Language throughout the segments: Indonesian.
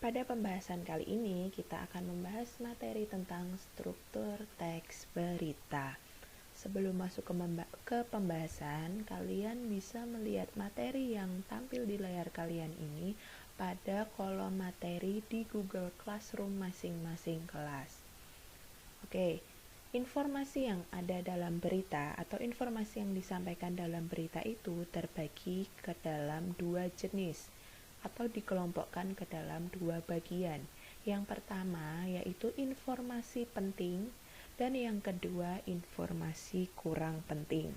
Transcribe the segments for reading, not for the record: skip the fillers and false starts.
Pada pembahasan kali ini, kita akan membahas materi tentang struktur teks berita. Sebelum masuk ke pembahasan, kalian bisa melihat materi yang tampil di layar kalian ini pada kolom materi di Google Classroom masing-masing kelas. Oke, informasi yang ada dalam berita atau informasi yang disampaikan dalam berita itu terbagi ke dalam dua jenis atau dikelompokkan ke dalam dua bagian. Yang pertama yaitu informasi penting dan yang kedua informasi kurang penting.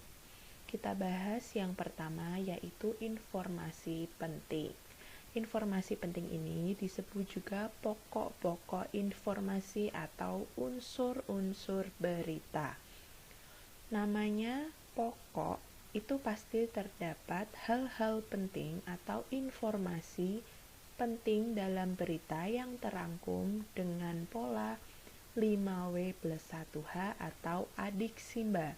Kita bahas yang pertama yaitu informasi penting. Informasi penting ini disebut juga pokok-pokok informasi atau unsur-unsur berita. Namanya pokok itu pasti terdapat hal-hal penting atau informasi penting dalam berita yang terangkum dengan pola 5W+1H atau adiksimba.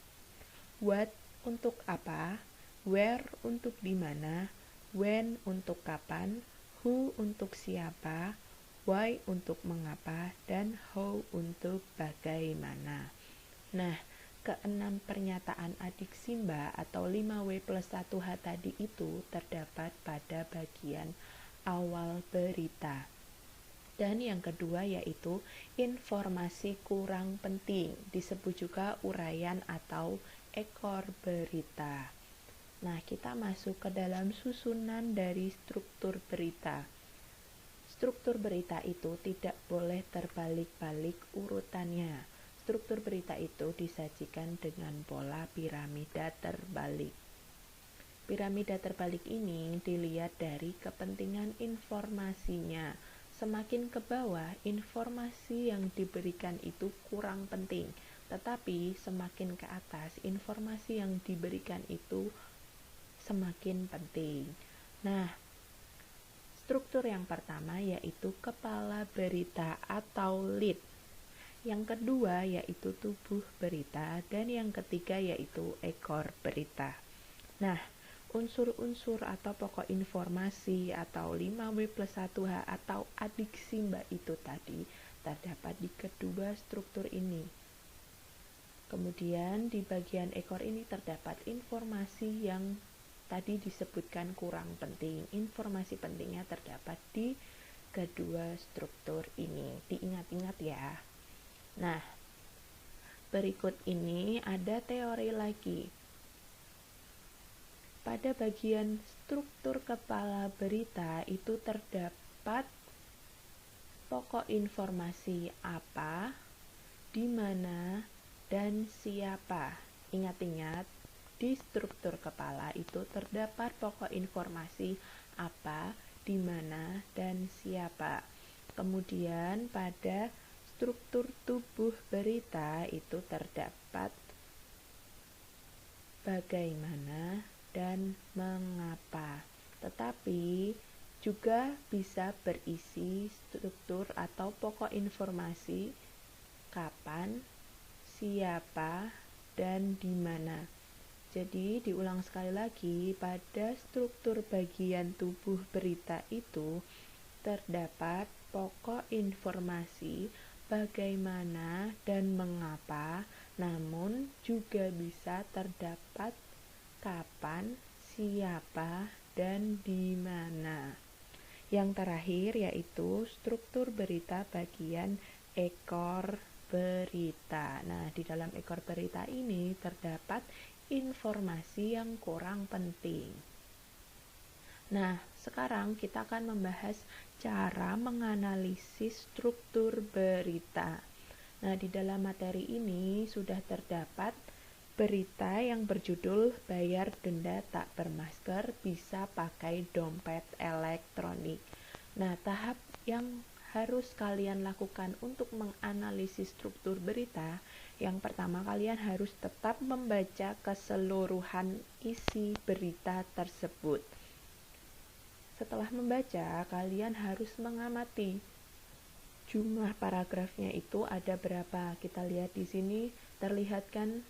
What untuk apa, where untuk di mana, when untuk kapan, who untuk siapa, why untuk mengapa, dan how untuk bagaimana. Nah, keenam pernyataan adiksimba atau 5W+1H tadi itu terdapat pada bagian awal berita. Dan yang kedua yaitu informasi kurang penting, disebut juga uraian atau ekor berita. Nah, kita masuk ke dalam susunan dari struktur berita. Struktur berita itu tidak boleh terbalik-balik urutannya. Struktur berita itu disajikan dengan pola piramida terbalik. Piramida terbalik ini dilihat dari kepentingan informasinya. Semakin ke bawah, informasi yang diberikan itu kurang penting, tetapi semakin ke atas, informasi yang diberikan itu semakin penting. Nah, struktur yang pertama yaitu kepala berita atau lead. Yang kedua yaitu tubuh berita, dan yang ketiga yaitu ekor berita. Nah, unsur-unsur atau pokok informasi atau 5W+1H atau adiksimba itu tadi terdapat di kedua struktur ini. Kemudian di bagian ekor ini terdapat informasi yang tadi disebutkan kurang penting. Informasi pentingnya terdapat di kedua struktur ini. Diingat-ingat ya. Nah, berikut ini ada teori lagi. Pada bagian struktur kepala berita itu terdapat pokok informasi apa, di mana, dan siapa. Ingat-ingat, di struktur kepala itu terdapat pokok informasi apa, di mana, dan siapa. Kemudian pada struktur tubuh berita itu terdapat bagaimana dan mengapa. Tetapi juga bisa berisi struktur atau pokok informasi kapan, siapa, dan di mana. Jadi diulang sekali lagi, pada struktur bagian tubuh berita itu terdapat pokok informasi bagaimana dan mengapa, namun juga bisa terdapat kapan, siapa, dan di mana. Yang terakhir yaitu struktur berita bagian ekor berita. Nah, di dalam ekor berita ini terdapat informasi yang kurang penting. Nah, sekarang kita akan membahas cara menganalisis struktur berita. Nah, di dalam materi ini sudah terdapat berita yang berjudul bayar denda tak bermasker bisa pakai dompet elektronik. Nah, tahap yang harus kalian lakukan untuk menganalisis struktur berita, yang pertama kalian harus tetap membaca keseluruhan isi berita tersebut. Setelah membaca, kalian harus mengamati jumlah paragrafnya itu ada berapa. Kita lihat di sini terlihatkan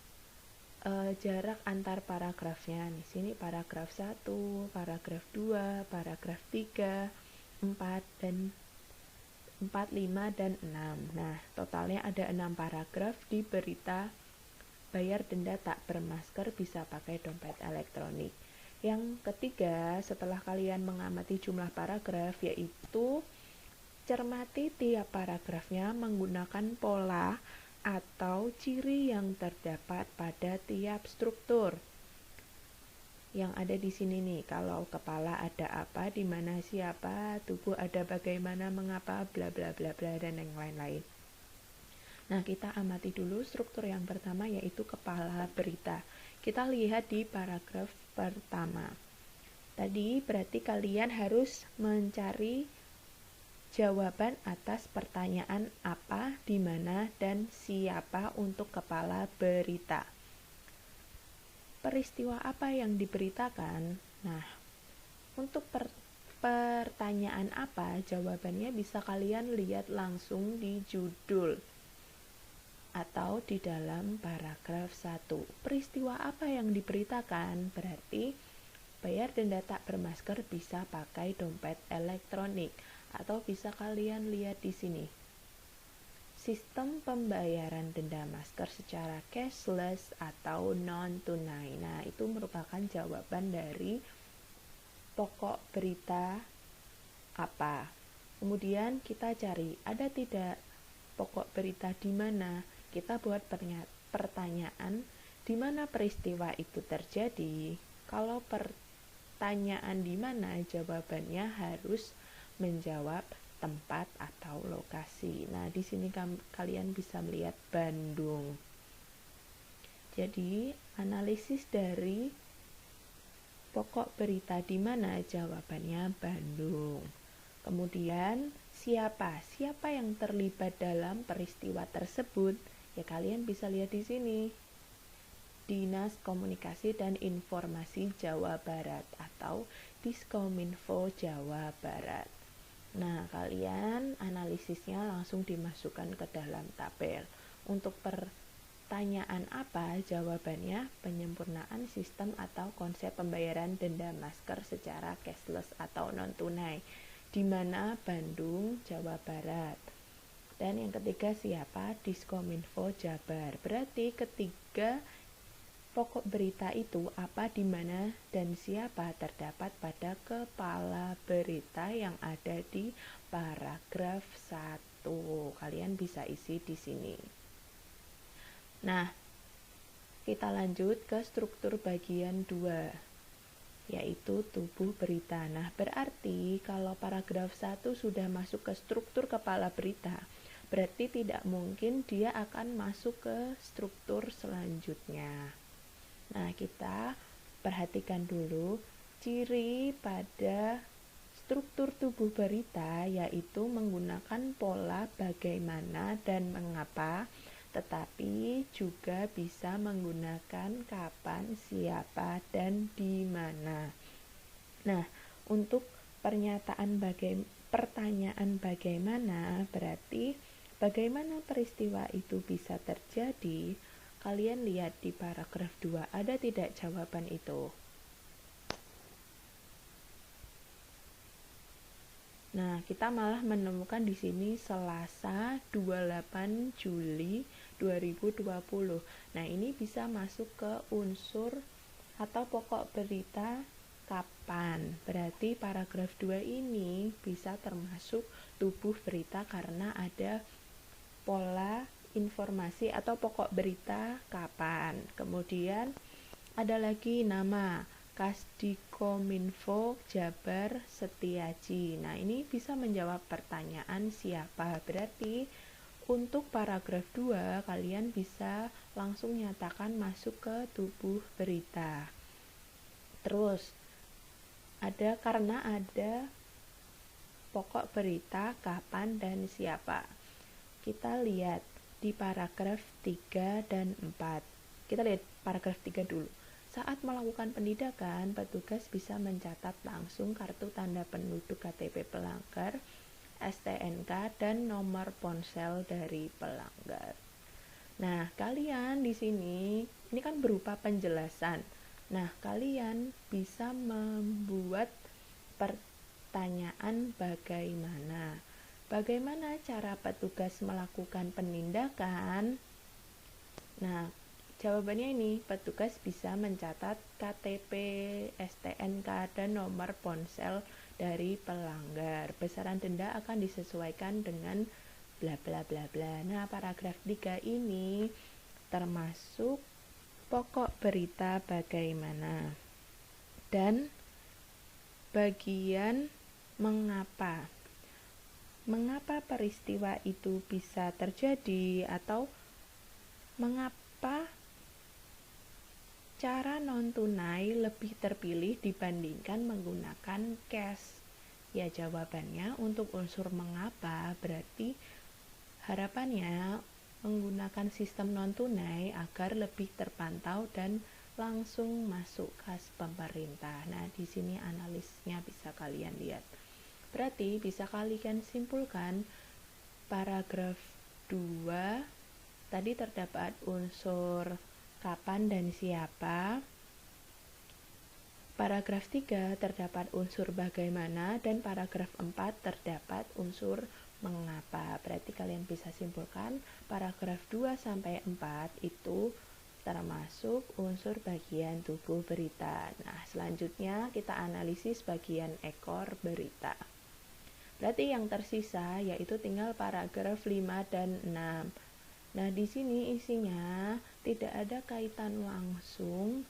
jarak antar paragrafnya. Di sini paragraf 1, paragraf 2, paragraf 3, 4, dan 4, 5, dan 6. Nah, totalnya ada 6 paragraf di berita bayar denda tak bermasker bisa pakai dompet elektronik. Yang ketiga, setelah kalian mengamati jumlah paragraf, yaitu cermati tiap paragrafnya menggunakan pola atau ciri yang terdapat pada tiap struktur. Yang ada di sini nih, kalau kepala ada apa, di mana siapa, tubuh ada bagaimana, mengapa, bla bla bla bla, dan yang lain-lain. Nah, kita amati dulu struktur yang pertama, yaitu kepala berita. Kita lihat di paragraf pertama. Tadi berarti kalian harus mencari jawaban atas pertanyaan apa, di mana, dan siapa untuk kepala berita. Peristiwa apa yang diberitakan? Nah, untuk pertanyaan apa, jawabannya bisa kalian lihat langsung di judul atau di dalam paragraf 1. Peristiwa apa yang diberitakan? Berarti bayar denda tak bermasker bisa pakai dompet elektronik, atau bisa kalian lihat di sini. Sistem pembayaran denda masker secara cashless atau non-tunai. Nah, itu merupakan jawaban dari pokok berita apa. Kemudian kita cari, ada tidak pokok berita di mana? Kita buat pertanyaan, di mana peristiwa itu terjadi. Kalau pertanyaan di mana, jawabannya harus menjawab tempat atau lokasi. Nah, di sini kalian bisa melihat Bandung. Jadi, analisis dari pokok berita di mana, jawabannya Bandung. Kemudian, siapa yang terlibat dalam peristiwa tersebut? Ya, kalian bisa lihat di sini. Dinas Komunikasi dan Informasi Jawa Barat atau Diskominfo Jawa Barat. Nah, kalian analisisnya langsung dimasukkan ke dalam tabel. Untuk pertanyaan apa, jawabannya penyempurnaan sistem atau konsep pembayaran denda masker secara cashless atau non-tunai, di mana Bandung, Jawa Barat. Dan yang ketiga siapa? Diskominfo Jabar. Berarti ketiga pokok berita itu apa, di mana, dan siapa terdapat pada kepala berita yang ada di paragraf 1. Kalian bisa isi di sini. Nah, kita lanjut ke struktur bagian 2, yaitu tubuh berita. Nah, berarti kalau paragraf 1 sudah masuk ke struktur kepala berita, berarti tidak mungkin dia akan masuk ke struktur selanjutnya. Nah, kita perhatikan dulu ciri pada struktur tubuh berita, yaitu menggunakan pola bagaimana dan mengapa, tetapi juga bisa menggunakan kapan, siapa, dan di mana. Nah, untuk pertanyaan bagaimana, berarti bagaimana peristiwa itu bisa terjadi. Kalian lihat di paragraf 2, ada tidak jawaban itu? Nah, kita malah menemukan di sini Selasa 28 Juli 2020. Nah, ini bisa masuk ke unsur atau pokok berita kapan. Berarti paragraf 2 ini bisa termasuk tubuh berita karena ada pola informasi atau pokok berita kapan. Kemudian ada lagi nama Kasdikominfo Jabar Setiaji. Nah, ini bisa menjawab pertanyaan siapa. Berarti untuk paragraf 2 kalian bisa langsung nyatakan masuk ke tubuh berita. Terus karena ada pokok berita kapan dan siapa. Kita lihat di paragraf 3 dan 4. Kita lihat paragraf 3 dulu. Saat melakukan penindakan, petugas bisa mencatat langsung kartu tanda penduduk KTP pelanggar, STNK, dan nomor ponsel dari pelanggar. Nah, kalian di sini, ini kan berupa penjelasan. Nah, kalian bisa membuat pertanyaan bagaimana. Bagaimana cara petugas melakukan penindakan? Nah, jawabannya ini, petugas bisa mencatat KTP, STNK, dan nomor ponsel dari pelanggar. Besaran denda akan disesuaikan dengan bla bla bla bla. Nah, paragraf 3 ini termasuk pokok berita bagaimana dan bagian mengapa. Mengapa peristiwa itu bisa terjadi atau mengapa cara non-tunai lebih terpilih dibandingkan menggunakan cash? Ya, jawabannya untuk unsur mengapa berarti harapannya menggunakan sistem non-tunai agar lebih terpantau dan langsung masuk kas pemerintah. Nah, di sini analisnya bisa kalian lihat. Berarti bisa kalian simpulkan paragraf 2 tadi terdapat unsur kapan dan siapa. Paragraf 3 terdapat unsur bagaimana dan paragraf 4 terdapat unsur mengapa. Berarti kalian bisa simpulkan paragraf 2 sampai 4 itu termasuk unsur bagian tubuh berita. Nah, selanjutnya kita analisis bagian ekor berita. Berarti yang tersisa yaitu tinggal paragraf 5 dan 6. Nah, di sini isinya tidak ada kaitan langsung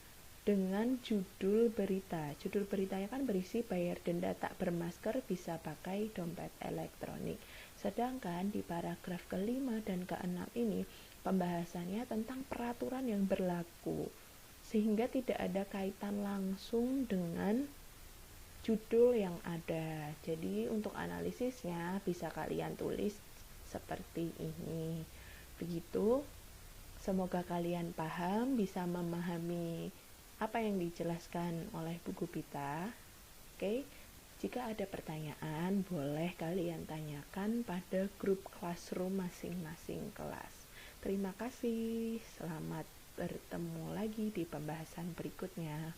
dengan judul berita. Judul beritanya kan berisi bayar denda tak bermasker bisa pakai dompet elektronik. Sedangkan di paragraf ke-5 dan ke-6 ini pembahasannya tentang peraturan yang berlaku. Sehingga tidak ada kaitan langsung dengan judul yang ada. Jadi untuk analisisnya bisa kalian tulis seperti ini. Begitu. Semoga kalian paham, bisa memahami apa yang dijelaskan oleh buku Pita. Oke. Jika ada pertanyaan, boleh kalian tanyakan pada grup classroom masing-masing kelas. Terima kasih. Selamat bertemu lagi di pembahasan berikutnya.